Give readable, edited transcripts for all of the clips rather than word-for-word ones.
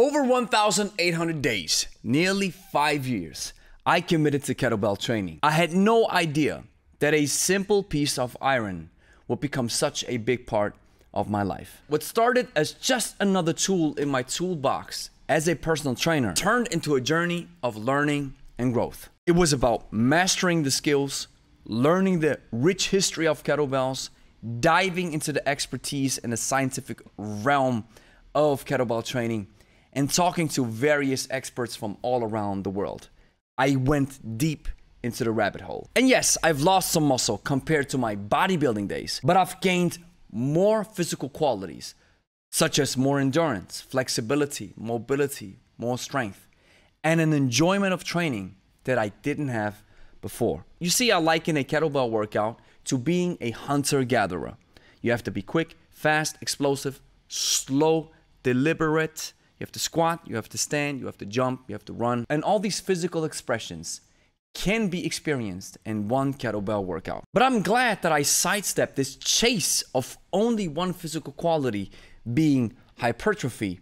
over 1,800 days, nearly 5 years, I committed to kettlebell training. I had no idea that a simple piece of iron would become such a big part of my life. What started as just another tool in my toolbox as a personal trainer turned into a journey of learning and growth. It was about mastering the skills, learning the rich history of kettlebells, diving into the expertise in the scientific realm of kettlebell training, and talking to various experts from all around the world. I went deep into the rabbit hole. And yes, I've lost some muscle compared to my bodybuilding days, but I've gained more physical qualities, such as more endurance, flexibility, mobility, more strength, and an enjoyment of training that I didn't have before. You see, I liken a kettlebell workout to being a hunter-gatherer. You have to be quick, fast, explosive, slow, deliberate. You have to squat, you have to stand, you have to jump, you have to run. And all these physical expressions can be experienced in one kettlebell workout. But I'm glad that I sidestepped this chase of only one physical quality being hypertrophy,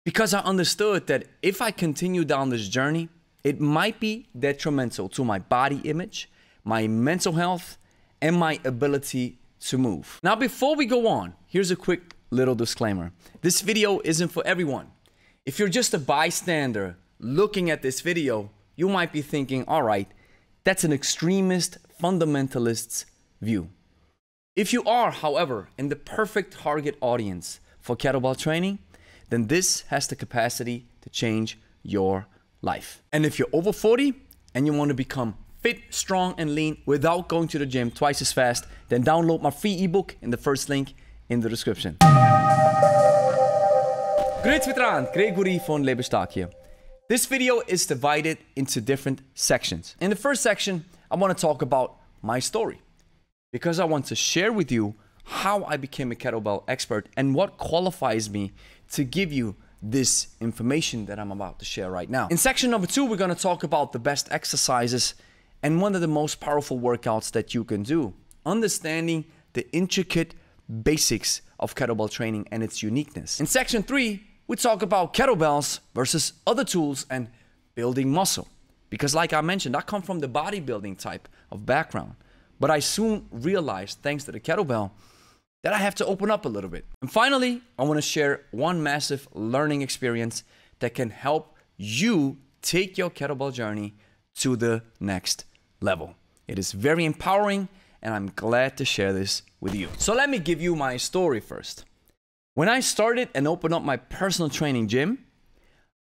because I understood that if I continue down this journey, it might be detrimental to my body image, my mental health, and my ability to move. Now, before we go on, here's a quick little disclaimer. This video isn't for everyone. If you're just a bystander looking at this video, you might be thinking, all right, that's an extremist fundamentalist's view. If you are, however, in the perfect target audience for kettlebell training, then this has the capacity to change your life. And if you're over 40 and you want to become fit, strong, and lean without going to the gym twice as fast, then download my free ebook in the first link in the description. Grüezi miteinander, Gregory von Lebe hier. This video is divided into different sections. In the first section, I want to talk about my story, because I want to share with you how I became a kettlebell expert and what qualifies me to give you this information that I'm about to share right now. In section number 2, we're going to talk about the best exercises and one of the most powerful workouts that you can do, understanding the intricate basics of kettlebell training and its uniqueness. In section 3, we talk about kettlebells versus other tools and building muscle. Because like I mentioned, I come from the bodybuilding type of background, but I soon realized, thanks to the kettlebell, that I have to open up a little bit. And finally, I want to share one massive learning experience that can help you take your kettlebell journey to the next level. It is very empowering, and I'm glad to share this with you. So let me give you my story first. When I started and opened up my personal training gym,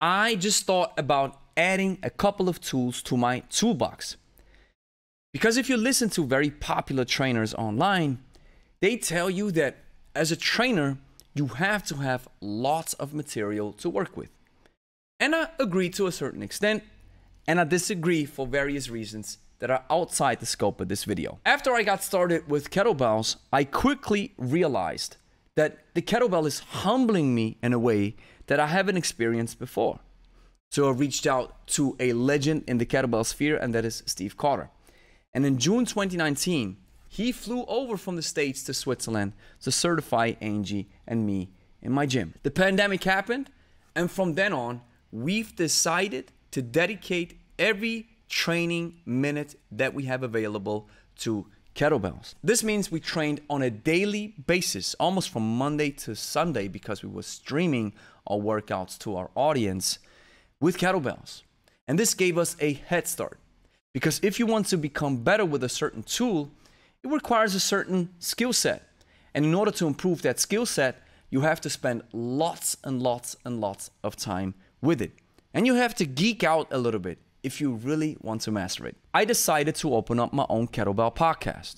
I just thought about adding a couple of tools to my toolbox. Because if you listen to very popular trainers online, they tell you that as a trainer, you have to have lots of material to work with. And I agree to a certain extent, and I disagree for various reasons that are outside the scope of this video. After I got started with kettlebells, I quickly realized that the kettlebell is humbling me in a way that I haven't experienced before. So I reached out to a legend in the kettlebell sphere, and that is Steve Cotter. And in June 2019, he flew over from the States to Switzerland to certify Angie and me in my gym. The pandemic happened, and from then on, we've decided to dedicate every training minute that we have available to kettlebells. This means we trained on a daily basis, almost from Monday to Sunday, because we were streaming our workouts to our audience with kettlebells. And this gave us a head start, because if you want to become better with a certain tool, it requires a certain skill set. And in order to improve that skill set, you have to spend lots and lots and lots of time with it. And you have to geek out a little bit if you really want to master it. I decided to open up my own kettlebell podcast.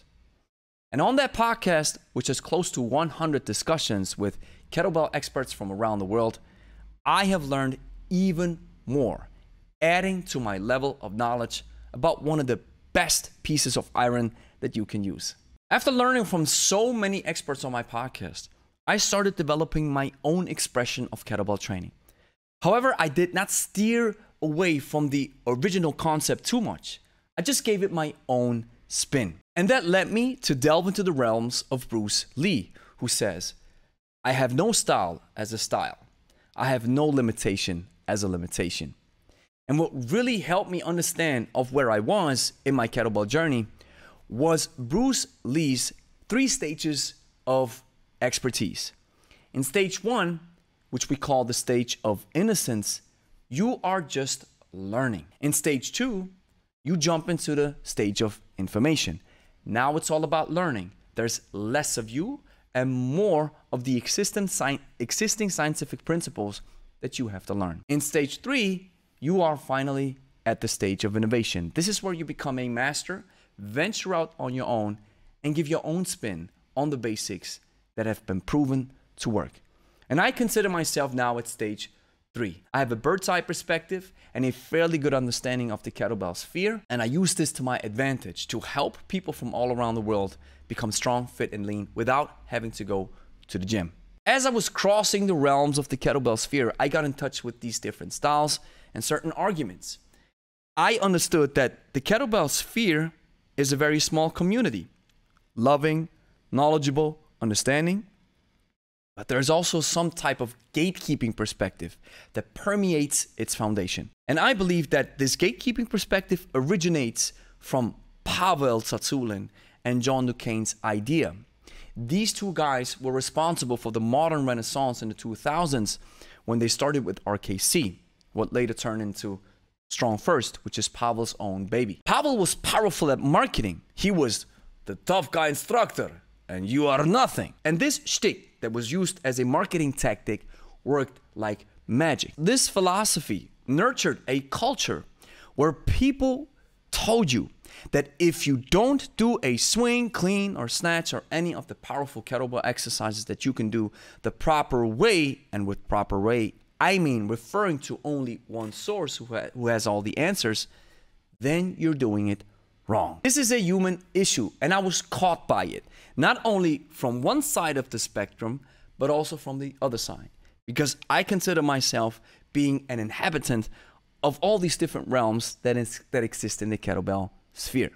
And on that podcast, which has close to 100 discussions with kettlebell experts from around the world, I have learned even more, adding to my level of knowledge about one of the best pieces of iron that you can use. After learning from so many experts on my podcast, I started developing my own expression of kettlebell training. However, I did not steer away from the original concept too much. I just gave it my own spin. And that led me to delve into the realms of Bruce Lee, who says, "I have no style as a style. I have no limitation as a limitation. And what really helped me understand of where I was in my kettlebell journey was Bruce Lee's 3 stages of expertise. In stage 1, which we call the stage of innocence, you are just learning. In stage 2, you jump into the stage of information. Now it's all about learning. There's less of you and more of the existing scientific principles that you have to learn. In stage 3, you are finally at the stage of innovation. This is where you become a master, venture out on your own, and give your own spin on the basics that have been proven to work. And I consider myself now at stage 3. I have a bird's eye perspective and a fairly good understanding of the kettlebell sphere, and I use this to my advantage to help people from all around the world become strong, fit, and lean without having to go to the gym. As I was crossing the realms of the kettlebell sphere, I got in touch with these different styles and certain arguments. I understood that the kettlebell sphere is a very small community, loving, knowledgeable, understanding, but there's also some type of gatekeeping perspective that permeates its foundation. And I believe that this gatekeeping perspective originates from Pavel Tsatsouline and John Duquesne's idea. These 2 guys were responsible for the modern renaissance in the 2000s when they started with RKC, what later turned into Strong First, which is Pavel's own baby. Pavel was powerful at marketing. He was the tough guy instructor, and you are nothing. And this shtick that was used as a marketing tactic worked like magic. This philosophy nurtured a culture where people told you that if you don't do a swing, clean, or snatch, or any of the powerful kettlebell exercises that you can do the proper way, and with proper way, I mean referring to only one source who has all the answers, then you're doing it wrong. This is a human issue, and I was caught by it, not only from one side of the spectrum, but also from the other side, because I consider myself being an inhabitant of all these different realms that exist in the kettlebell sphere.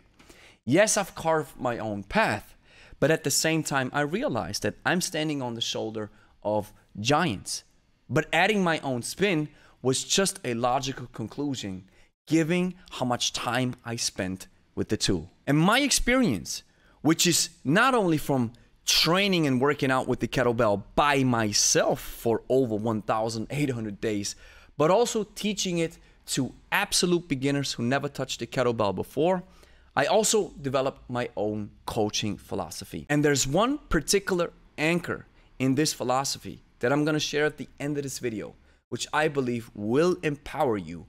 Yes, I've carved my own path, but at the same time, I realized that I'm standing on the shoulder of giants. But adding my own spin was just a logical conclusion, given how much time I spent with the tool. And my experience, which is not only from training and working out with the kettlebell by myself for over 1,800 days, but also teaching it to absolute beginners who never touched the kettlebell before, I also developed my own coaching philosophy. And there's one particular anchor in this philosophy that I'm gonna share at the end of this video, which I believe will empower you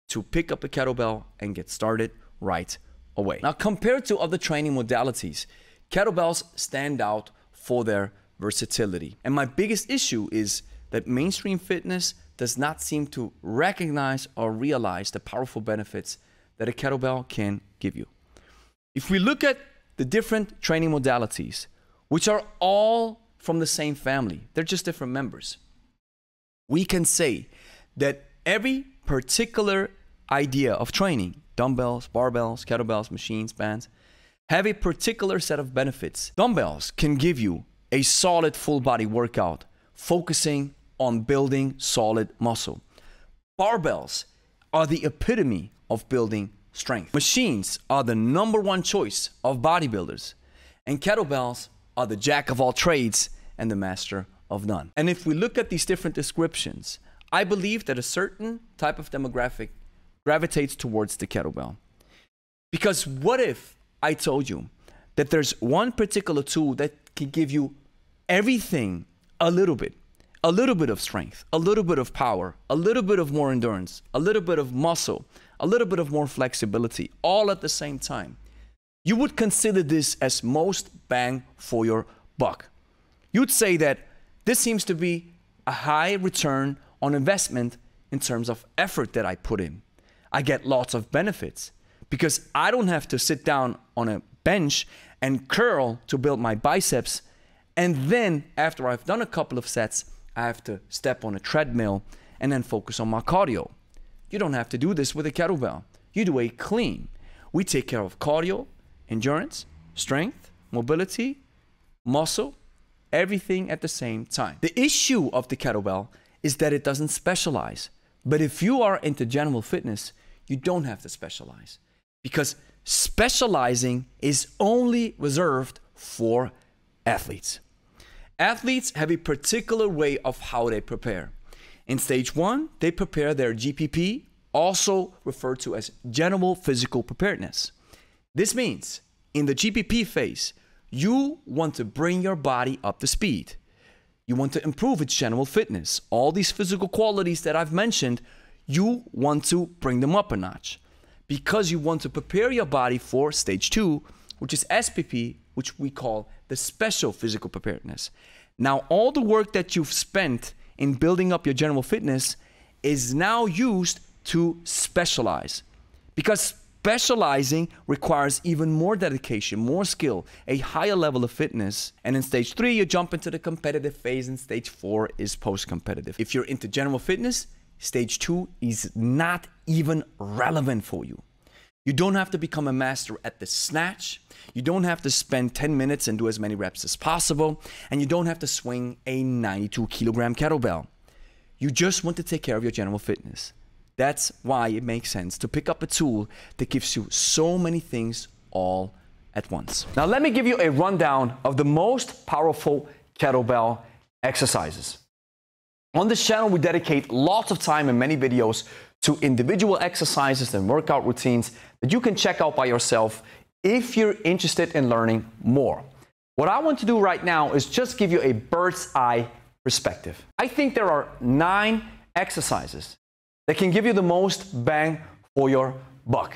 to pick up a kettlebell and get started right away. Now, compared to other training modalities, kettlebells stand out for their versatility. And my biggest issue is that mainstream fitness does not seem to recognize or realize the powerful benefits that a kettlebell can give you. If we look at the different training modalities, which are all from the same family, they're just different members, we can say that every particular idea of training, dumbbells, barbells, kettlebells, machines, bands, have a particular set of benefits. Dumbbells can give you a solid full body workout, focusing on building solid muscle. Barbells are the epitome of building strength. Machines are the #1 choice of bodybuilders. And kettlebells are the jack of all trades and the master of none. And if we look at these different descriptions, I believe that a certain type of demographic gravitates towards the kettlebell. Because what if I told you that there's one particular tool that can give you everything a little bit of strength, a little bit of power, a little bit of more endurance, a little bit of muscle, a little bit of more flexibility, all at the same time? You would consider this as most bang for your buck. You'd say that this seems to be a high return on investment in terms of effort that I put in. I get lots of benefits because I don't have to sit down on a bench and curl to build my biceps. And then after I've done a couple of sets, I have to step on a treadmill and then focus on my cardio. You don't have to do this with a kettlebell. You do a clean. We take care of cardio, endurance, strength, mobility, muscle, everything at the same time. The issue of the kettlebell is that it doesn't specialize. But if you are into general fitness, you don't have to specialize, because specializing is only reserved for athletes. Athletes have a particular way of how they prepare. In stage 1, they prepare their GPP, also referred to as general physical preparedness. This means in the GPP phase, you want to bring your body up to speed. You want to improve its general fitness. All these physical qualities that I've mentioned, you want to bring them up a notch, because you want to prepare your body for stage 2, which is SPP, which we call the special physical preparedness. Now, all the work that you've spent in building up your general fitness is now used to specialize, because specializing requires even more dedication, more skill, a higher level of fitness. And in stage 3, you jump into the competitive phase, and stage 4 is post-competitive. If you're into general fitness, stage 2 is not even relevant for you. You don't have to become a master at the snatch. You don't have to spend 10 minutes and do as many reps as possible. And you don't have to swing a 92 kilogram kettlebell. You just want to take care of your general fitness. That's why it makes sense to pick up a tool that gives you so many things all at once. Now, let me give you a rundown of the most powerful kettlebell exercises. On this channel, we dedicate lots of time and many videos to individual exercises and workout routines that you can check out by yourself if you're interested in learning more. What I want to do right now is just give you a bird's eye perspective. I think there are 9 exercises that can give you the most bang for your buck.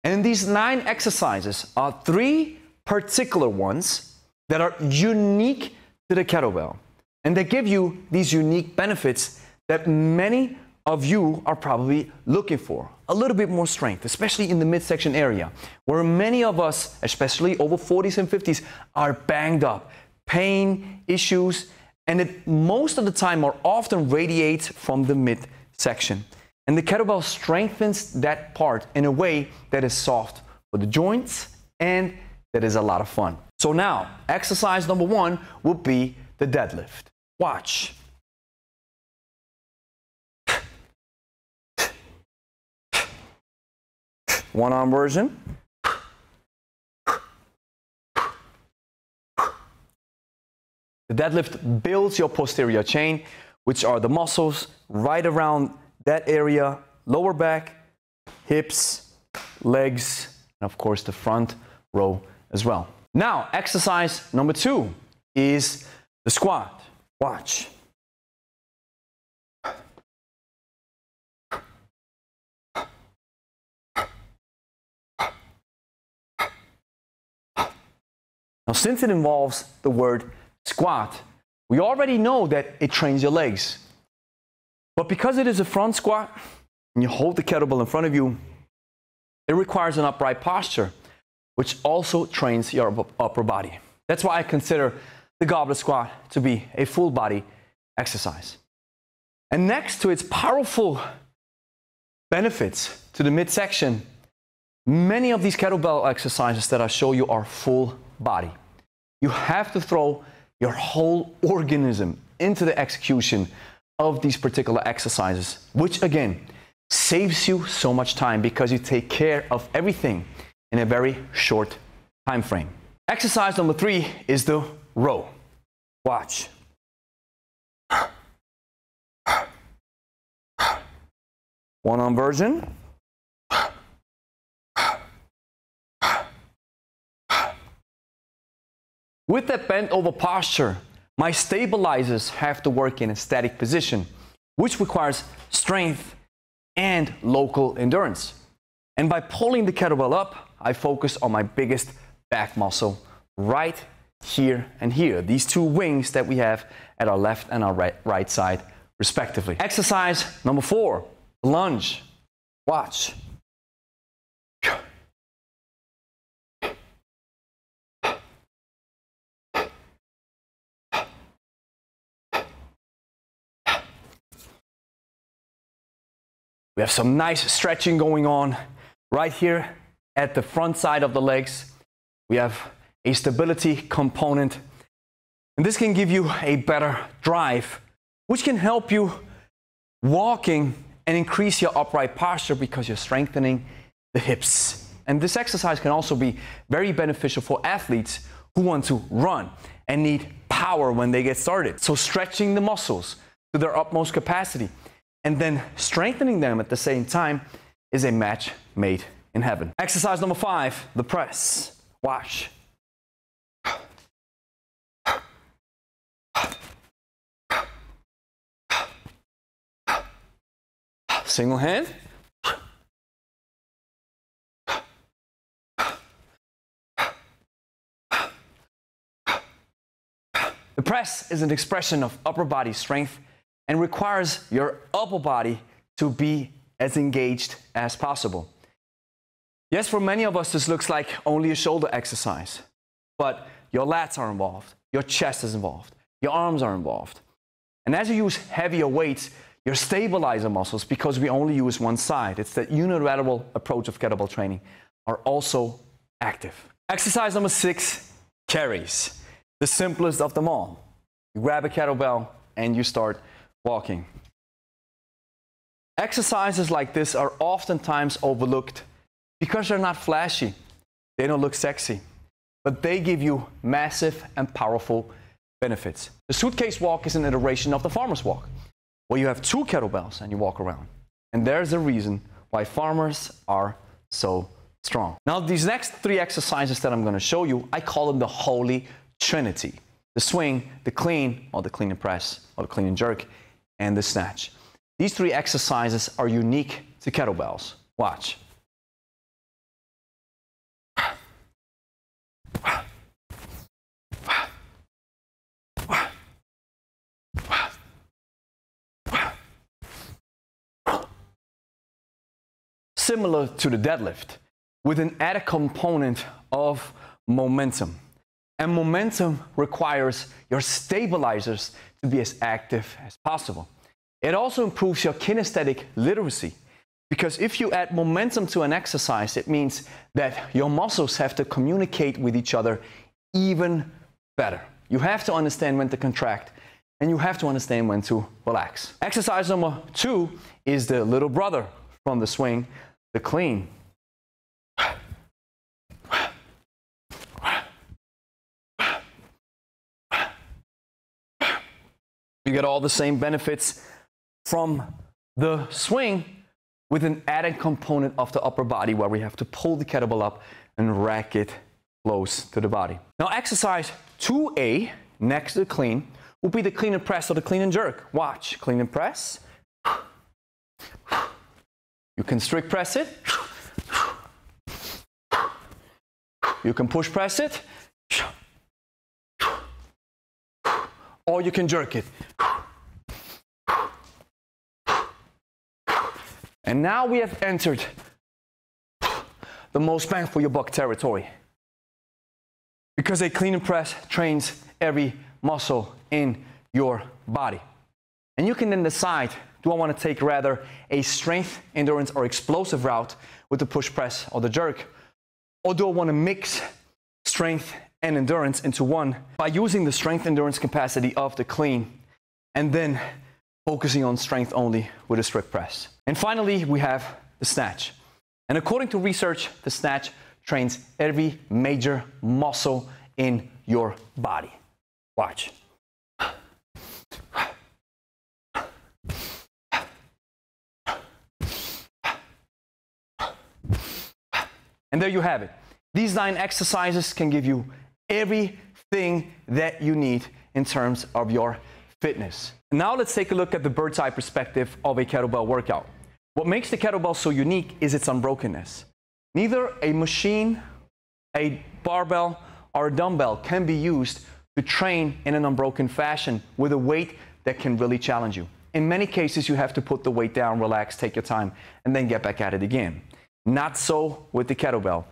And in these 9 exercises are 3 particular ones that are unique to the kettlebell, and they give you these unique benefits that many of you are probably looking for. A little bit more strength, especially in the midsection area, where many of us, especially over 40s and 50s, are banged up, pain issues, and it most of the time or often radiates from the midsection. And the kettlebell strengthens that part in a way that is soft for the joints and that is a lot of fun. So now, exercise number 1 will be the deadlift. Watch. One arm version. The deadlift builds your posterior chain, which are the muscles right around that area, lower back, hips, legs, and of course the front row as well. Now, exercise number 2 is the squat. Watch. Now, since it involves the word squat, we already know that it trains your legs. But because it is a front squat, and you hold the kettlebell in front of you, it requires an upright posture, which also trains your upper body. That's why I consider the goblet squat to be a full body exercise. And next to its powerful benefits to the midsection, many of these kettlebell exercises that I show you are full body. You have to throw your whole organism into the execution of these particular exercises, which again saves you so much time because you take care of everything in a very short time frame. Exercise number 3 is the row. Watch. One arm version. With that bent over posture, my stabilizers have to work in a static position, which requires strength and local endurance. And by pulling the kettlebell up, I focus on my biggest back muscle right here and here. These 2 wings that we have at our left and our right side, respectively. Exercise number 4, lunge. Watch. We have some nice stretching going on right here at the front side of the legs. We have a stability component, and this can give you a better drive which can help you walking and increase your upright posture because you're strengthening the hips. And this exercise can also be very beneficial for athletes who want to run and need power when they get started. So stretching the muscles to their utmost capacity and then strengthening them at the same time is a match made in heaven. Exercise number 5, the press. Watch. Single hand. The press is an expression of upper body strength and requires your upper body to be as engaged as possible. Yes, for many of us, this looks like only a shoulder exercise, but your lats are involved, your chest is involved, your arms are involved. And as you use heavier weights, your stabilizer muscles, because we only use one side, it's the unilateral approach of kettlebell training, are also active. Exercise number 6, carries. The simplest of them all. You grab a kettlebell and you start walking. Exercises like this are oftentimes overlooked because they're not flashy. They don't look sexy, but they give you massive and powerful benefits. The suitcase walk is an iteration of the farmer's walk, where you have 2 kettlebells and you walk around. And there's a reason why farmers are so strong. Now, these next 3 exercises that I'm going to show you, I call them the Holy Trinity: the swing, the clean, or the clean and press, or the clean and jerk, and the snatch. These 3 exercises are unique to kettlebells. Watch. Similar to the deadlift, with an added component of momentum. And momentum requires your stabilizers to be as active as possible. It also improves your kinesthetic literacy, because if you add momentum to an exercise, it means that your muscles have to communicate with each other even better. You have to understand when to contract, and you have to understand when to relax. Exercise number 2 is the little brother from the swing, the clean. You get all the same benefits from the swing with an added component of the upper body, where we have to pull the kettlebell up and rack it close to the body. Now, exercise 2A next to the clean will be the clean and press or the clean and jerk. Watch. Clean and press. You can strict press it. You can push press it. Or you can jerk it. And now we have entered the most bang for your buck territory, because a clean and press trains every muscle in your body. And you can then decide, do I want to take rather a strength, endurance, or explosive route with the push press or the jerk? Or do I want to mix strength and endurance into one by using the strength endurance capacity of the clean and then focusing on strength only with a strict press? And finally, we have the snatch. And according to research, the snatch trains every major muscle in your body. Watch. And there you have it. These 9 exercises can give you everything that you need in terms of your fitness. Now let's take a look at the bird's eye perspective of a kettlebell workout. What makes the kettlebell so unique is its unbrokenness. Neither a machine, a barbell, or a dumbbell can be used to train in an unbroken fashion with a weight that can really challenge you. In many cases, you have to put the weight down, relax, take your time, and then get back at it again. Not so with the kettlebell.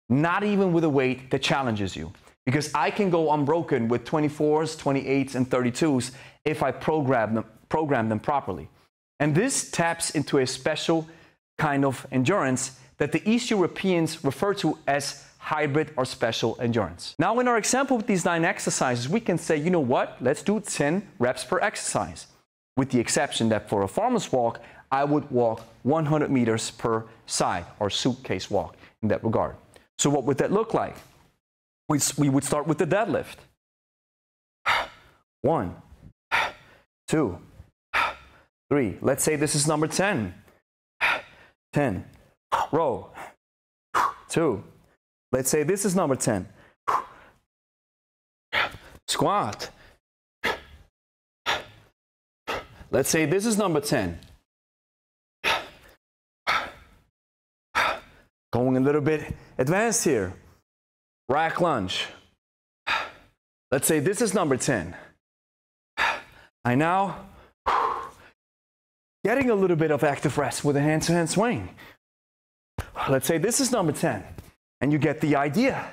Not even with a weight that challenges you. Because I can go unbroken with 24s, 28s, and 32s if I program them properly. And this taps into a special kind of endurance that the East Europeans refer to as hybrid or special endurance. Now, in our example with these 9 exercises, we can say, you know what? Let's do 10 reps per exercise. with the exception that for a farmer's walk, I would walk 100 meters per side, or suitcase walk in that regard. So what would that look like? We would start with the deadlift. 1, 2, 3. Let's say this is number 10. 10. Row. 2. Let's say this is number 10. Squat. Let's say this is number 10. Going a little bit advanced here. Rack lunge. Let's say this is number 10. I now getting a little bit of active rest with a hand-to-hand swing. Let's say this is number 10, and you get the idea.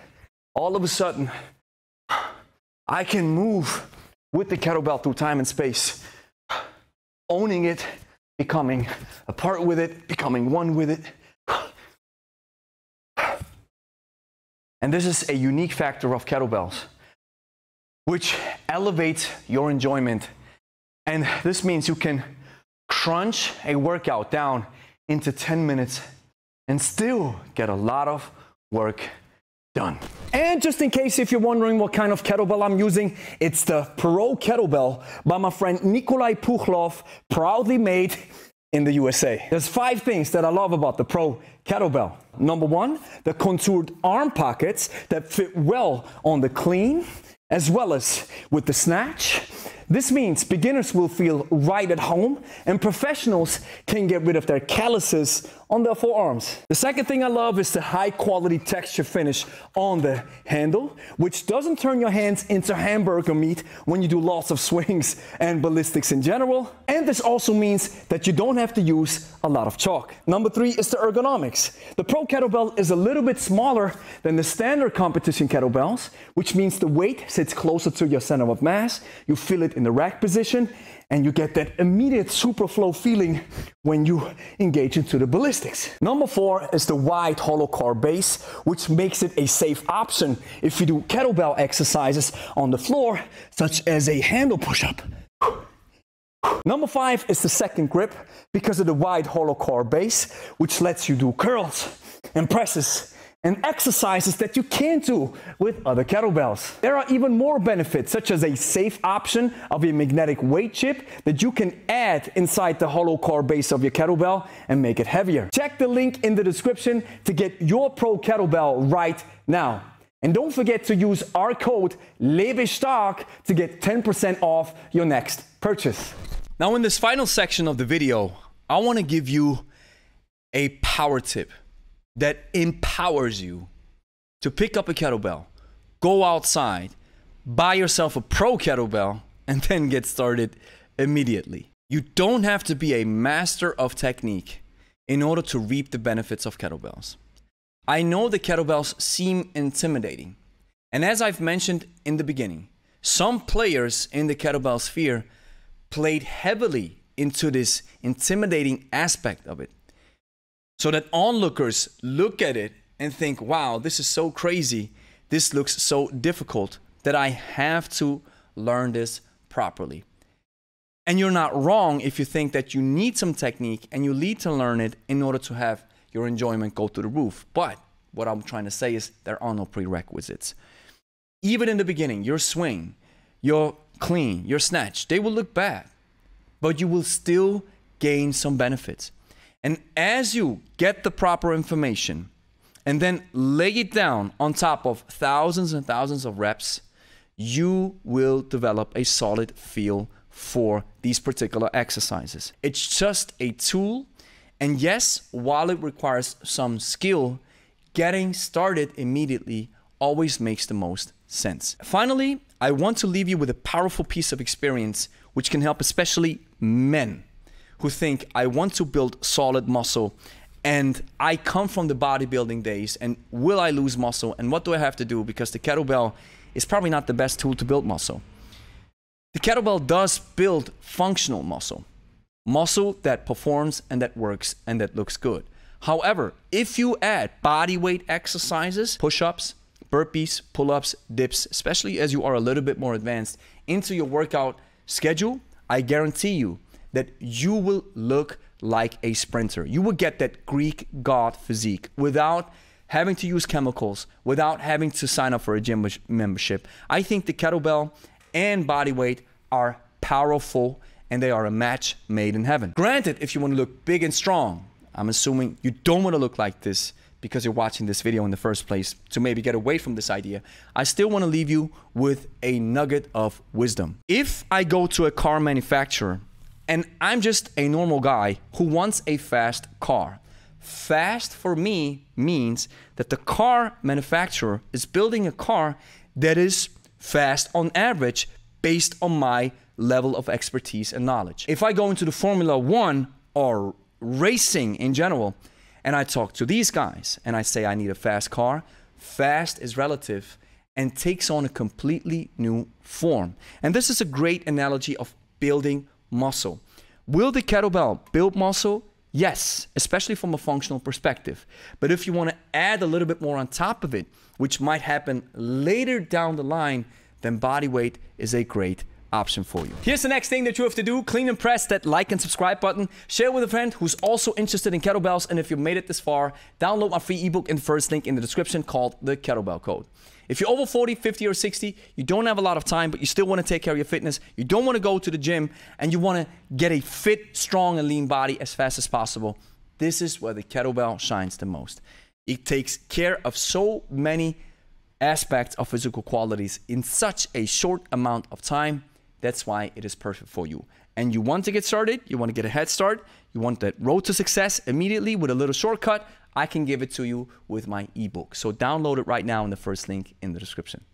All of a sudden, I can move with the kettlebell through time and space, owning it, becoming a part with it, becoming one with it. And this is a unique factor of kettlebells, which elevates your enjoyment. And this means you can crunch a workout down into 10 minutes and still get a lot of work done. And just in case if you're wondering what kind of kettlebell I'm using, it's the Pro Kettlebell by my friend Nikolai Pukhlov, proudly made in the USA. There's 5 things that I love about the Pro Kettlebell. Number 1, the contoured arm pockets that fit well on the clean as well as with the snatch. This means beginners will feel right at home and professionals can get rid of their calluses on their forearms. The second thing I love is the high quality texture finish on the handle, which doesn't turn your hands into hamburger meat when you do lots of swings and ballistics in general. And this also means that you don't have to use a lot of chalk. Number 3 is the ergonomics. The Pro Kettlebell is a little bit smaller than the standard competition kettlebells, which means the weight sits closer to your center of mass. You feel it in the rack position, and you get that immediate superflow feeling when you engage into the ballistics. Number 4 is the wide hollow core base, which makes it a safe option if you do kettlebell exercises on the floor, such as a handle push-up. Number 5 is the second grip because of the wide hollow core base, which lets you do curls and presses and exercises that you can't do with other kettlebells. There are even more benefits, such as a safe option of a magnetic weight chip that you can add inside the hollow core base of your kettlebell and make it heavier. Check the link in the description to get your Pro Kettlebell right now. And don't forget to use our code LEBESTARK to get 10% off your next purchase. Now in this final section of the video, I want to give you a power tip that empowers you to pick up a kettlebell, go outside, buy yourself a Pro Kettlebell, and then get started immediately. You don't have to be a master of technique in order to reap the benefits of kettlebells. I know the kettlebells seem intimidating, and as I've mentioned in the beginning, some players in the kettlebell sphere played heavily into this intimidating aspect of it, so that onlookers look at it and think, wow, this is so crazy. This looks so difficult that I have to learn this properly. And you're not wrong if you think that you need some technique and you need to learn it in order to have your enjoyment go through the roof. But what I'm trying to say is there are no prerequisites. Even in the beginning, your swing, your clean, your snatch, they will look bad, but you will still gain some benefits. And as you get the proper information and then lay it down on top of thousands and thousands of reps, you will develop a solid feel for these particular exercises. It's just a tool. And yes, while it requires some skill, getting started immediately always makes the most sense. Finally, I want to leave you with a powerful piece of experience which can help especially men who think, I want to build solid muscle and I come from the bodybuilding days, and will I lose muscle and what do I have to do, because the kettlebell is probably not the best tool to build muscle. The kettlebell does build functional muscle, muscle that performs and that works and that looks good. However, if you add body weight exercises, push-ups, burpees, pull-ups, dips, especially as you are a little bit more advanced, into your workout schedule, I guarantee you that you will look like a sprinter. You will get that Greek god physique without having to use chemicals, without having to sign up for a gym membership. I think the kettlebell and body weight are powerful, and they are a match made in heaven. Granted, if you want to look big and strong, I'm assuming you don't want to look like this because you're watching this video in the first place to maybe get away from this idea. I still want to leave you with a nugget of wisdom. If I go to a car manufacturer and I'm just a normal guy who wants a fast car, fast for me means that the car manufacturer is building a car that is fast on average based on my level of expertise and knowledge. If I go into the Formula One or racing in general, and I talk to these guys and I say I need a fast car, fast is relative and takes on a completely new form. And this is a great analogy of building muscle. Will the kettlebell build muscle? Yes, especially from a functional perspective. But if you want to add a little bit more on top of it, which might happen later down the line, then body weight is a great option for you. Here's the next thing that you have to do. Clean and press that like and subscribe button. Share with a friend who's also interested in kettlebells. And if you made it this far, download my free ebook in the first link in the description called the Kettlebell Code. If you're over 40, 50, or 60, you don't have a lot of time, but you still want to take care of your fitness, you don't want to go to the gym, and you want to get a fit, strong, and lean body as fast as possible, this is where the kettlebell shines the most. It takes care of so many aspects of physical qualities in such a short amount of time. That's why it is perfect for you. And you want to get started, you want to get a head start, you want that road to success immediately with a little shortcut, I can give it to you with my ebook. So download it right now in the first link in the description.